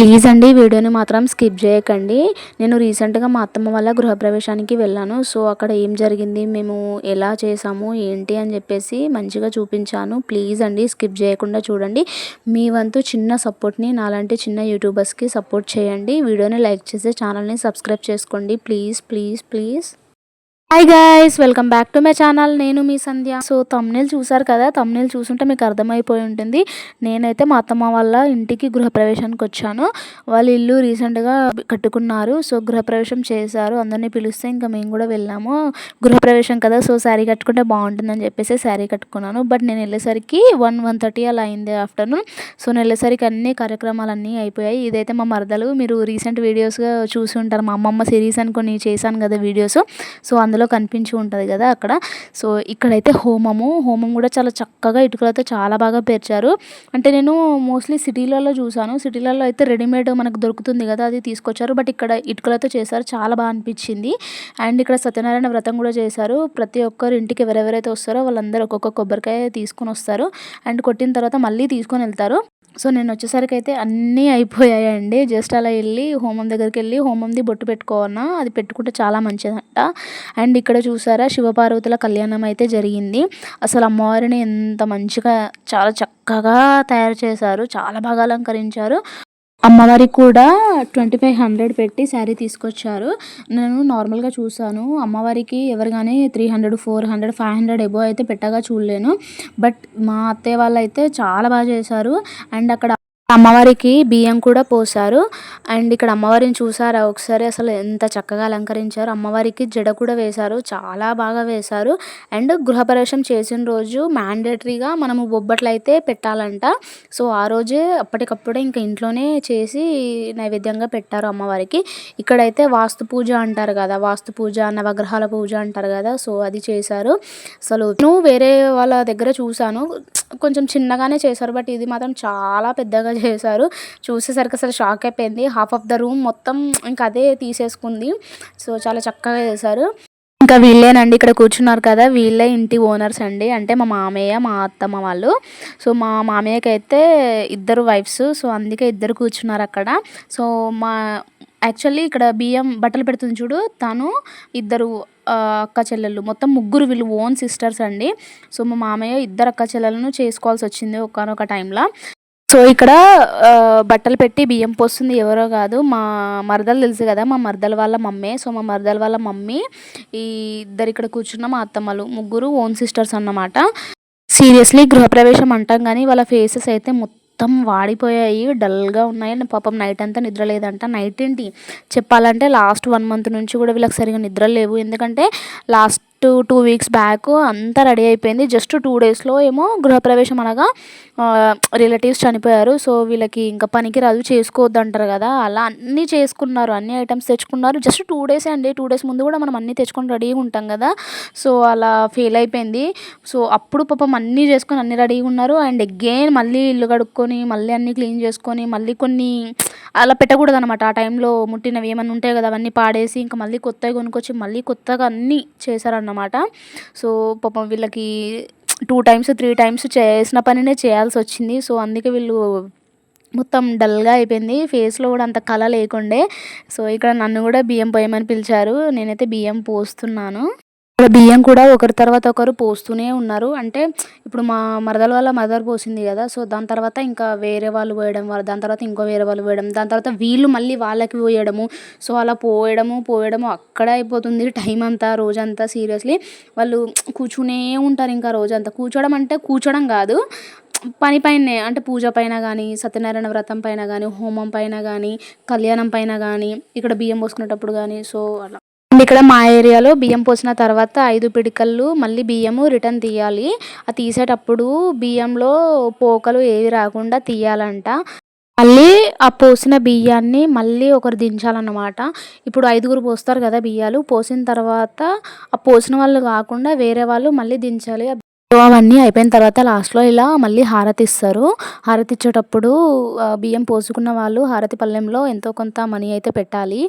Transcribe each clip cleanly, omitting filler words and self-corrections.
Please అండి వీడియోని మాత్రం స్కిప్ చేయకండి. నేను రీసెంట్గా మా అత్తమ్మ వాళ్ళ గృహప్రవేశానికి వెళ్ళాను. సో అక్కడ ఏం జరిగింది, మేము ఎలా చేసాము ఏంటి అని చెప్పేసి మంచిగా చూపించాను. ప్లీజ్ అండి స్కిప్ చేయకుండా చూడండి. మీ వంతు చిన్న సపోర్ట్ని నాలాంటి చిన్న యూట్యూబర్స్కి సపోర్ట్ చేయండి. వీడియోని లైక్ చేసి ఛానల్ని సబ్స్క్రైబ్ చేసుకోండి. Please please please. Hi guys, welcome back to my channel. నేను మీ సంధ్య. సో థంబ్నెయిల్ చూసారు కదా, థంబ్నెయిల్ చూసుంటే మీకు అర్థమైపోయి ఉంటుంది. నేనైతే మా అత్తమ్మ వాళ్ళ ఇంటికి గృహప్రవేశానికి వచ్చాను. వాళ్ళ ఇల్లు రీసెంట్గా కట్టుకున్నారు. సో గృహప్రవేశం చేశారు, అందరినీ పిలిస్తే ఇంకా మేము కూడా వెళ్ళాము. గృహప్రవేశం కదా, సో శారీ కట్టుకుంటే బాగుంటుందని చెప్పేసి శారీ కట్టుకున్నాను. బట్ నేను వెళ్ళేసరికి 1:30 అలా అయింది ఆఫ్టర్నూన్. సో నేను వెళ్ళేసరికి అన్ని కార్యక్రమాలు అన్నీ అయిపోయాయి. ఇదైతే మా మరదలు. మీరు రీసెంట్ వీడియోస్గా చూసి ఉంటారు, మా అమ్మమ్మ సిరీస్ అనుకొని చేశాను కదా వీడియోస్. సో అందులో కనిపించి ఉంటుంది కదా అక్కడ. సో ఇక్కడైతే హోమం కూడా చాలా చక్కగా ఇటుకలతో చాలా బాగా పేర్చారు. అంటే నేను మోస్ట్లీ సిటీలలో చూసాను. సిటీలలో అయితే రెడీమేడ్ మనకు దొరుకుతుంది కదా, అది తీసుకొచ్చారు. బట్ ఇక్కడ ఇటుకలతో చేశారు, చాలా బాగా అనిపించింది. అండ్ ఇక్కడ సత్యనారాయణ వ్రతం కూడా చేశారు. ప్రతి ఒక్కరు ఇంటికి ఎవరెవరైతే వస్తారో వాళ్ళందరూ ఒక్కొక్క కొబ్బరికాయ తీసుకొని వస్తారు. అండ్ కొట్టిన తర్వాత మళ్ళీ తీసుకొని వెళ్తారు. సో నేను వచ్చేసరికి అయితే అన్నీ అయిపోయాయండి. జస్ట్ అలా వెళ్ళి హోమం దగ్గరికి వెళ్ళి హోమంది బొట్టు పెట్టుకోవన్నా, అది పెట్టుకుంటే చాలా మంచిదంట. అండ్ ఇక్కడ చూసారా, శివపార్వతుల కళ్యాణం అయితే జరిగింది. అసలు అమ్మవారిని ఎంత మంచిగా చాలా చక్కగా తయారు చేశారు, చాలా బాగా అలంకరించారు. అమ్మవారికి కూడా 2500 పెట్టి శారీ తీసుకొచ్చారు. నేను నార్మల్గా చూసాను, అమ్మవారికి ఎవరు కానీ 300, 400, 500 ఎబో అయితే పెట్టగా చూడలేను. బట్ మా అత్తయ్య వాళ్ళు అయితే చాలా బాగా చేశారు. అండ్ అక్కడ అమ్మవారికి బియ్యం కూడా పోసారు. అండ్ ఇక్కడ అమ్మవారిని చూసారా ఒకసారి, అసలు ఎంత చక్కగా అలంకరించారు. అమ్మవారికి జడ కూడా వేశారు, చాలా బాగా వేశారు. అండ్ గృహప్రవేశం చేసిన రోజు మ్యాండేటరీగా మనము బొబ్బట్లు అయితే పెట్టాలంట. సో ఆ రోజే అప్పటికప్పుడే ఇంకా ఇంట్లోనే చేసి నైవేద్యంగా పెట్టారు అమ్మవారికి. ఇక్కడైతే వాస్తు పూజ అంటారు కదా, వాస్తు పూజ, నవగ్రహాల పూజ అంటారు కదా, సో అది చేశారు. అసలు నేను వేరే వాళ్ళ దగ్గర చూసాను, కొంచెం చిన్నగానే చేశారు. బట్ ఇది మాత్రం చాలా పెద్దగా చేశారు. చూసేసరికి అసలు షాక్ అయిపోయింది. హాఫ్ ఆఫ్ ద రూమ్ మొత్తం ఇంకా అదే తీసేసుకుంది. సో చాలా చక్కగా చేశారు. ఇంకా వీళ్ళేనండి ఇక్కడ కూర్చున్నారు కదా, వీళ్ళే ఇంటి ఓనర్స్ అండి. అంటే మా మామయ్య, మా అత్తమ్మ వాళ్ళు. సో మా మామయ్యకి అయితే ఇద్దరు వైఫ్స్, సో అందుకే ఇద్దరు కూర్చున్నారు అక్కడ. సో మా యాక్చువల్లీ ఇక్కడ బియ్యం బట్టలు పెడుతుంది చూడు, తను ఇద్దరు అక్క చెల్లెళ్ళు, మొత్తం ముగ్గురు, వీళ్ళు ఓన్ సిస్టర్స్ అండి. సో మా మామయ్య ఇద్దరు అక్క చెల్లెలను చేసుకోవాల్సి వచ్చింది ఒకానొక టైంలో. సో ఇక్కడ బట్టలు పెట్టి బియ్యం పోస్తుంది ఎవరో కాదు, మా మరదలు తెలుసు కదా, మా మరదల వాళ్ళ మమ్మీ. సో మా మరదల వాళ్ళ మమ్మీ, ఈ ఇద్దరు ఇక్కడ కూర్చున్న మా అత్తమ్మలు, ముగ్గురు ఓన్ సిస్టర్స్ అన్నమాట. సీరియస్లీ గృహప్రవేశం అంటాం కానీ వాళ్ళ ఫేసెస్ అయితే మొత్తం వాడిపోయాయి, డల్గా ఉన్నాయి. పాపం నైట్ అంతా నిద్ర లేదంట. నైట్ ఏంటి చెప్పాలంటే లాస్ట్ 1 మంత్ నుంచి కూడా వీళ్ళకి సరిగా నిద్ర లేవు. ఎందుకంటే లాస్ట్ 2 వీక్స్ బ్యాక్ అంతా రెడీ అయిపోయింది. జస్ట్ 2 డేస్లో ఏమో గృహప్రవేశం అనగా రిలేటివ్స్ చనిపోయారు. సో వీళ్ళకి ఇంకా పనికి రాదు, చేసుకోవద్దు అంటారు కదా, అలా అన్నీ చేసుకున్నారు, అన్ని ఐటమ్స్ తెచ్చుకున్నారు. జస్ట్ 2 డేసే అండి. 2 డేస్ ముందు కూడా మనం అన్నీ తెచ్చుకొని రెడీగా ఉంటాం కదా, సో అలా ఫెయిల్ అయిపోయింది. సో అప్పుడు పాపం అన్నీ చేసుకొని అన్నీ రెడీగా ఉన్నారు. అండ్ అగైన్ మళ్ళీ ఇల్లు కడుక్కొని మళ్ళీ అన్నీ క్లీన్ చేసుకొని మళ్ళీ కొన్ని అలా పెట్టకూడదు అనమాట. ఆ టైంలో ముట్టినవి ఏమన్నా ఉంటాయి కదా, అవన్నీ పాడేసి ఇంకా మళ్ళీ కొత్తగా కొనుక్కొచ్చి మళ్ళీ కొత్తగా అన్నీ చేశారన్నమాట. సో పాపం వీళ్ళకి 2 టైమ్స్ 3 టైమ్స్ చేసిన పనినే చేయాల్సి వచ్చింది. సో అందుకే వీళ్ళు మొత్తం డల్గా అయిపోయింది, ఫేస్లో కూడా అంత కళ లేకుండే. సో ఇక్కడ నన్ను కూడా బియ్యం పోయమని పిలిచారు, నేనైతే బియ్యం పోస్తున్నాను. ఇక్కడ బియ్యం కూడా ఒకరి తర్వాత ఒకరు పోస్తూనే ఉన్నారు. అంటే ఇప్పుడు మా మరదల వాళ్ళ మదర్ పోసింది కదా, సో దాని తర్వాత ఇంకా వేరే వాళ్ళు పోయడం, దాని తర్వాత ఇంకో వేరే వాళ్ళు పోయడం, దాని తర్వాత వీళ్ళు మళ్ళీ వాళ్ళకి పోయడము. సో అలా పోయడము అక్కడే అయిపోతుంది టైం అంతా, రోజంతా. సీరియస్లీ వాళ్ళు కూర్చునే ఉంటారు ఇంకా రోజంతా. కూర్చోవడం అంటే కూర్చోవడం కాదు, పని పైనే, అంటే పూజ పైన కానీ, సత్యనారాయణ వ్రతం పైన కానీ, హోమం పైన కానీ, కళ్యాణం పైన కానీ, ఇక్కడ బియ్యం పోసుకునేటప్పుడు కానీ. సో అలా అండ్ ఇక్కడ మా ఏరియాలో బియ్యం పోసిన తర్వాత 5 పిడికలు మళ్ళీ బియ్యము రిటర్న్ తీయాలి. ఆ తీసేటప్పుడు బియ్యంలో పోకలు ఏవి రాకుండా తీయాలంట. మళ్ళీ ఆ పోసిన బియ్యాన్ని మళ్ళీ ఒకరు దించాలన్నమాట. ఇప్పుడు 5గురు పోస్తారు కదా బియ్యాలు, పోసిన తర్వాత ఆ పోసిన వాళ్ళు కాకుండా వేరే వాళ్ళు మళ్ళీ దించాలి. సో అవన్నీ అయిపోయిన తర్వాత లాస్ట్‌లో ఇలా మళ్ళీ హారతి ఇస్తారు. హారతి ఇచ్చేటప్పుడు బియ్యం పోసుకున్న వాళ్ళు హారతి పళ్ళెంలో ఎంతో కొంత మనీ అయితే పెట్టాలి.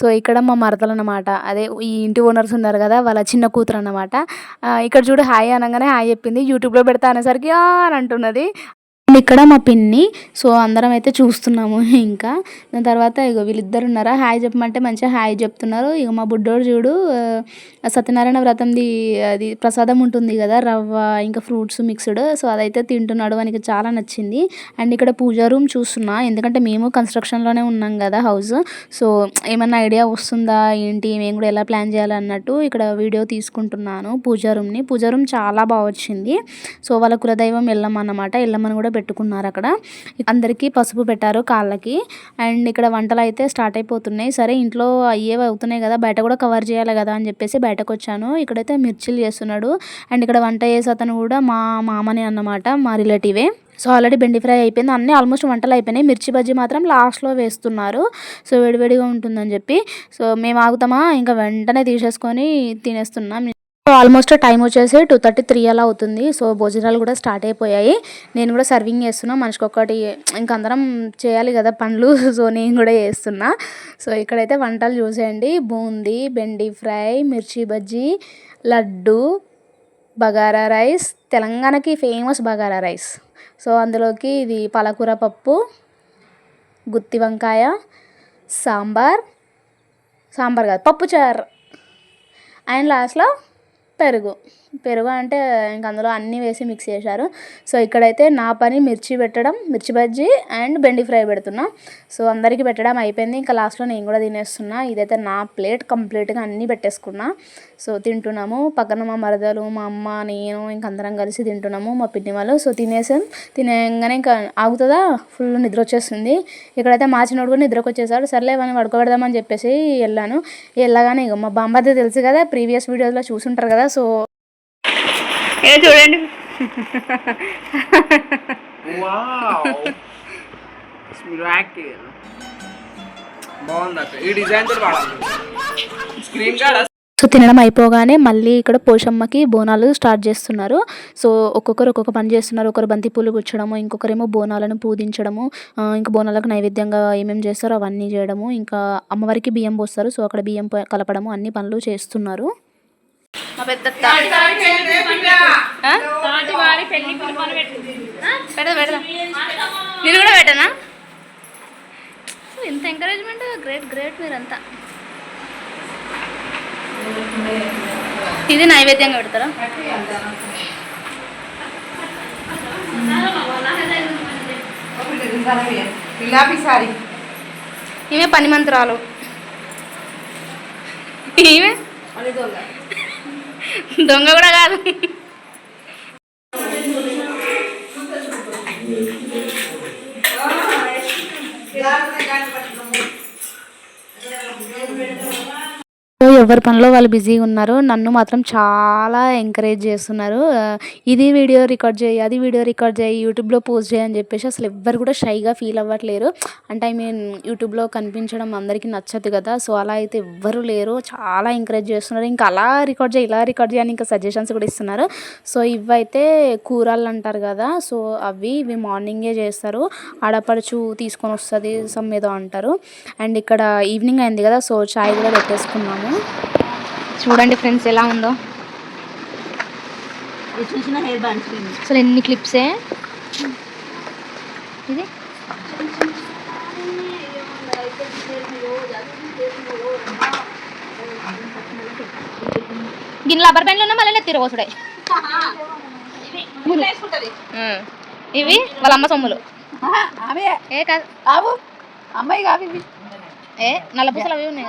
సో ఇక్కడ మా మరదలనమాట, అదే ఈ ఇంటి ఓనర్స్ ఉన్నారు కదా, వాళ్ళ చిన్న కూతురన్నమాట. ఇక్కడ చూడు హాయ్ అనంగానే హాయ్ చెప్పింది. యూట్యూబ్‌లో పెడతా అనేసరికి అని అంటున్నది. ఇక్కడ మా పిన్ని. సో అందరం అయితే చూస్తున్నాము. ఇంకా దాని తర్వాత ఇగో వీళ్ళిద్దరు ఉన్నారా, హాయ్ చెప్పమంటే మంచిగా హాయ్ చెప్తున్నారు. ఇక మా బుడ్డోడు చూడు సత్యనారాయణ వ్రతంది అది ప్రసాదం ఉంటుంది కదా, రవ్వ ఇంకా ఫ్రూట్స్ మిక్స్డ్, సో అదైతే తింటున్నాడు. వానికి చాలా నచ్చింది. అండ్ ఇక్కడ పూజా రూమ్ చూస్తున్నా, ఎందుకంటే మేము కన్స్ట్రక్షన్లోనే ఉన్నాం కదా హౌస్. సో ఏమన్నా ఐడియా వస్తుందా ఏంటి, మేము కూడా ఎలా ప్లాన్ చేయాలన్నట్టు ఇక్కడ వీడియో తీసుకుంటున్నాను పూజా రూమ్ని. పూజా రూమ్ చాలా బాగా వచ్చింది. సో వాళ్ళ కులదైవం ఎల్లమ్మ అన్నమాట, ఎల్లమ్మని కూడా పెట్టుకున్నారు అక్కడ. అందరికీ పసుపు పెట్టారు కాళ్ళకి. అండ్ ఇక్కడ వంటలు అయితే స్టార్ట్ అయిపోతున్నాయి. సరే ఇంట్లో అయ్యేవి అవుతున్నాయి కదా, బయట కూడా కవర్ చేయాలి కదా అని చెప్పేసి బయటకు వచ్చాను. ఇక్కడైతే మిర్చిలు చేస్తున్నాడు. అండ్ ఇక్కడ వంట చేసే అతను కూడా మా మామని అన్నమాట, మా రిలేటివే. సో ఆల్రెడీ బెండి ఫ్రై అయిపోయింది, అన్నీ ఆల్మోస్ట్ వంటలు అయిపోయినాయి. మిర్చి బజ్జీ మాత్రం లాస్ట్లో వేస్తున్నారు, సో వేడివేడిగా ఉంటుందని చెప్పి. సో మేము ఆగుతామా, ఇంకా వెంటనే తీసేసుకొని తినేస్తున్నాం. సో ఆల్మోస్ట్ టైం వచ్చేసి 2:33 అలా అవుతుంది. సో భోజనాలు కూడా స్టార్ట్ అయిపోయాయి. నేను కూడా సర్వింగ్ చేస్తున్నా, మనిషికి ఒక్కటి, ఇంక అందరం చేయాలి కదా పనులు. సో నేను కూడా చేస్తున్నా. సో ఇక్కడైతే వంటలు చూసేయండి, బూందీ, బెండి ఫ్రై, మిర్చి బజ్జీ, లడ్డు, బగారా రైస్, తెలంగాణకి ఫేమస్ బగారా రైస్. సో అందులోకి ఇది పాలకూర పప్పు, గుత్తి వంకాయ, సాంబార్ కాదు పప్పుచారు, అండ్ లాస్ట్లో పెరుగు అంటే ఇంక అందులో అన్నీ వేసి మిక్స్ చేశారు. సో ఇక్కడైతే నా పని మిర్చి పెట్టడం, మిర్చి బజ్జీ అండ్ బెండి ఫ్రై పెడుతున్నా. సో అందరికీ పెట్టడం అయిపోయింది, ఇంకా లాస్ట్లో నేను కూడా తినేస్తున్నా. ఇదైతే నా ప్లేట్ కంప్లీట్గా అన్నీ పెట్టేసుకున్నా. సో తింటున్నాము, పక్కన మా మరదలు, మా అమ్మ, నేను ఇంక అందరం కలిసి తింటున్నాము, మా పిన్ని వాళ్ళు. సో తినేగానే ఇంకా ఆగుతుందా, ఫుల్ నిద్ర వచ్చేస్తుంది. ఇక్కడైతే మా చిన్నోడు కూడా నిద్రకు వచ్చేసాడు. సర్లే మనం పడుకోబెడదామని చెప్పేసి వెళ్ళగానే ఇక మా బాంబాదే తెలుసు కదా, ప్రీవియస్ వీడియోస్లో చూసుంటారు కదా. సో చూడండి సో తినడం అయిపోగానే మళ్ళీ ఇక్కడ పోషమ్మకి బోనాలు స్టార్ట్ చేస్తున్నారు. సో ఒక్కొక్కరు ఒక్కొక్క పని చేస్తున్నారు. ఒకరు బంతిపూలు గుచ్చడము, ఇంకొకరేమో బోనాలను పూజించడము, ఇంకా బోనాలకు నైవేద్యంగా ఏమేమి చేస్తారో అవన్నీ చేయడము, ఇంకా అమ్మవారికి బియ్యం పోస్తారు. సో అక్కడ బియ్యం కలపడము, అన్ని పనులు చేస్తున్నారు. మా పెద్ద నేను కూడా పెట్టనా, ఇంత ఎంకరేజ్మెంట్, గ్రేట్ మీరంతా. ఇది నైవేద్యంగా పెడతారా? ఈమె పని మంత్రాలు, ఈమె దొంగ కూడా కాదు. ఎవరి పనిలో వాళ్ళు బిజీగా ఉన్నారు. నన్ను మాత్రం చాలా ఎంకరేజ్ చేస్తున్నారు. ఇది వీడియో రికార్డ్ చేయి, అది వీడియో రికార్డ్ చేయి, యూట్యూబ్లో పోస్ట్ చేయని చెప్పేసి. అసలు ఎవ్వరు కూడా షైగా ఫీల్ అవ్వట్లేరు. అంటే యూట్యూబ్లో కనిపించడం అందరికీ నచ్చదు కదా. సో అలా అయితే ఎవ్వరు లేరు, చాలా ఎంకరేజ్ చేస్తున్నారు. ఇంకా అలా రికార్డ్ చేయి, ఇలా రికార్డ్ చేయని ఇంకా సజెషన్స్ కూడా ఇస్తున్నారు. సో ఇవైతే కూరలు అంటారు కదా, సో ఇవి మార్నింగే చేస్తారు. ఆడపడుచు తీసుకొని వస్తుంది సమ్ ఏదో అంటారు. అండ్ ఇక్కడ ఈవినింగ్ అయింది కదా, సో చాయ్ కూడా పెట్టేసుకున్నాము. చూడండి ఫ్రెండ్స్ ఎలా ఉందో, అసలు ఎన్ని క్లిప్సే. ఇది గిన్నె రబ్బర్ బ్యాండ్లు ఉన్నా మళ్ళీ నెత్తిర పోసుడే. ఇవి వాళ్ళ అమ్మ సొమ్ములు. ఏ కాదు అమ్మాయి కాదు ఇవి, నల్ల పూసలు అవి ఉన్నాయి,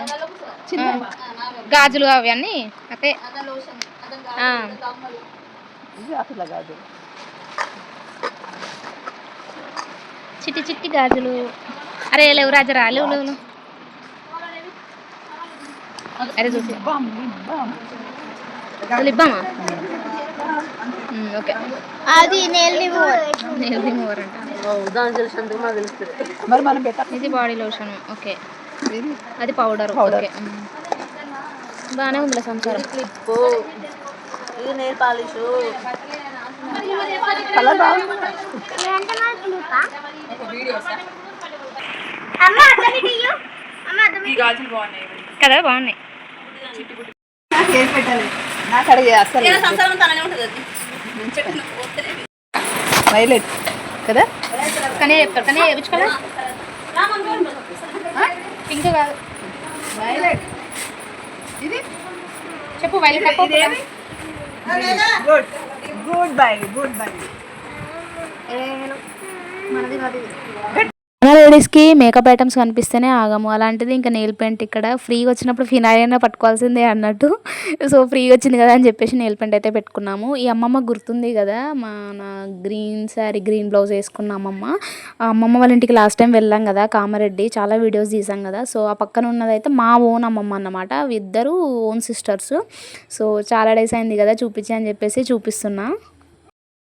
గాజులు అవి అన్నీ అదే. చిట్టి చిట్టి గాజులు. అరే లేవు రాజరా, లేవు అరే చూసి లిబ్బామా. ఓకే అది నెయిల్ రిమూవర్ అంట. ఇది బాడీ లోషన్. ఓకే అది పౌడర్. ఓకే బాగానే ఉందిలే సంసారం. కదా బాగున్నాయి. వైలెట్ కదా కానీ చెప్తారు కానీ విచ్ కలర్ పింక్ కాదు వైలెట్ ఇది చెప్పు violet good good bye good bye మనది కాదు మన లేడీస్కి మేకప్ ఐటమ్స్ కనిపిస్తేనే ఆగము. అలాంటిది ఇంకా నెయిల్ పెయింట్ ఇక్కడ ఫ్రీగా వచ్చినప్పుడు ఫినాయిల్ అయినా పట్టుకోవాల్సిందే అన్నట్టు. సో ఫ్రీగా వచ్చింది కదా అని చెప్పేసి నెయిల్ పెయింట్ అయితే పెట్టుకున్నాము. ఈ అమ్మమ్మ గుర్తుంది కదా మన గ్రీన్ శారీ గ్రీన్ బ్లౌజ్ వేసుకున్న అమ్మమ్మ. ఆ అమ్మమ్మ వాళ్ళ ఇంటికి లాస్ట్ టైం వెళ్ళాం కదా కామారెడ్డి, చాలా వీడియోస్ తీసాం కదా. సో ఆ పక్కన ఉన్నదైతే మా ఓన్ అమ్మమ్మ అన్నమాట. ఇద్దరు ఓన్ సిస్టర్స్. సో చాలా డేస్ అయింది కదా చూపించి అని చెప్పేసి చూపిస్తున్నా.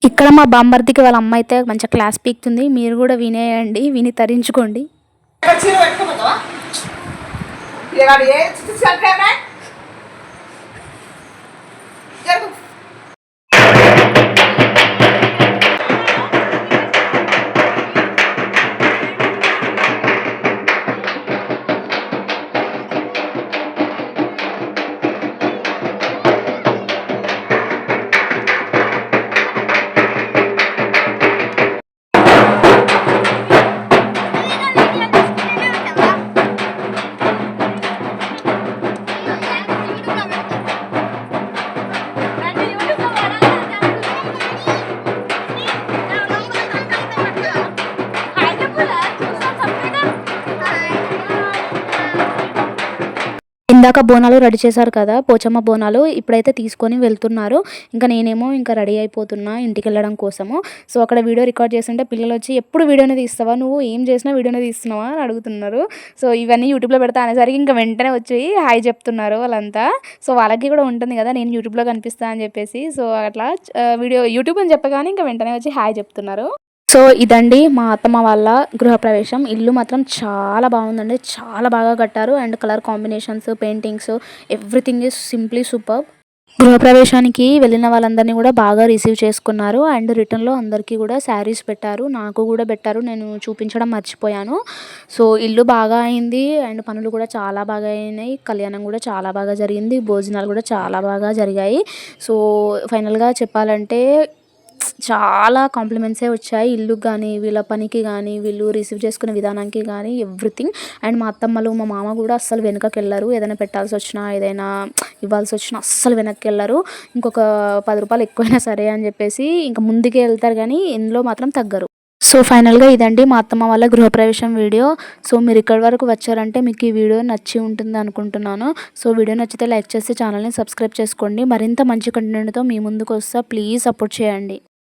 ఇక్కడ మా బామ్మర్దికి వాళ్ళ అమ్మ అయితే మంచిగా క్లాస్ పీక్తుంది. మీరు కూడా వినేయండి, విని తరించుకోండి. ఇందాక బోనాలు రెడీ చేశారు కదా పోచమ్మ బోనాలు, ఇప్పుడైతే తీసుకొని వెళ్తున్నారు. ఇంకా నేనేమో ఇంకా రెడీ అయిపోతున్నా ఇంటికి వెళ్ళడం కోసము. సో అక్కడ వీడియో రికార్డ్ చేస్తుంటే పిల్లలు వచ్చి ఎప్పుడు వీడియోనే తీస్తావా, నువ్వు ఏం చేసినా వీడియోనే తీస్తున్నావా అని అడుగుతున్నారు. సో ఇవన్నీ యూట్యూబ్లో పెడతా అనేసరికి ఇంకా వెంటనే వచ్చి హాయ్ చెప్తున్నారు వాళ్ళంతా. సో వాళ్ళకి కూడా ఉంటుంది కదా నేను యూట్యూబ్లో కనిపిస్తా అని చెప్పేసి. సో అట్లా వీడియో యూట్యూబ్ అని చెప్పగానే ఇంకా వెంటనే వచ్చి హాయ్ చెప్తున్నారు. సో ఇదండి మా అత్తమ్మ వాళ్ళ గృహప్రవేశం. ఇల్లు మాత్రం చాలా బాగుందండి, చాలా బాగా కట్టారు. And colour combinations, paintings, everything is simply super. గృహప్రవేశానికి వెళ్ళిన వాళ్ళందరినీ కూడా బాగా రిసీవ్ చేసుకున్నారు. అండ్ రిటర్న్లో అందరికీ కూడా శారీస్ పెట్టారు, నాకు కూడా పెట్టారు. నేను చూపించడం మర్చిపోయాను. సో ఇల్లు బాగా అయింది అండ్ పనులు కూడా చాలా బాగా అయినాయి. కళ్యాణం కూడా చాలా బాగా జరిగింది, భోజనాలు కూడా చాలా బాగా జరిగాయి. సో ఫైనల్గా చెప్పాలంటే చాలా కాంప్లిమెంట్సే వచ్చాయి ఇల్లుకి కానీ, వీళ్ళ పనికి కానీ, వీళ్ళు రిసీవ్ చేసుకునే విధానానికి కానీ, ఎవ్రీథింగ్. అండ్ మా అత్తమ్మలు మా మామ కూడా అస్సలు వెనకకి వెళ్ళరు. ఏదైనా పెట్టాల్సి వచ్చినా, ఏదైనా ఇవ్వాల్సి వచ్చినా అస్సలు వెనక్కి వెళ్ళరు. ఇంకొక 10 రూపాయలు ఎక్కువైనా సరే అని చెప్పేసి ఇంకా ముందుకే వెళ్తారు కానీ ఎందులో మాత్రం తగ్గరు. సో ఫైనల్గా ఇదండి మా అత్తమ్మ వాళ్ళ గృహప్రవేశం వీడియో. సో మీరు ఇక్కడి వరకు వచ్చారంటే మీకు ఈ వీడియో నచ్చి ఉంటుంది అనుకుంటున్నాను. సో వీడియో నచ్చితే లైక్ చేసి ఛానల్ని సబ్స్క్రైబ్ చేసుకోండి. మరింత మంచి కంటెంట్తో మీ ముందుకు వస్తా, ప్లీజ్ సపోర్ట్ చేయండి.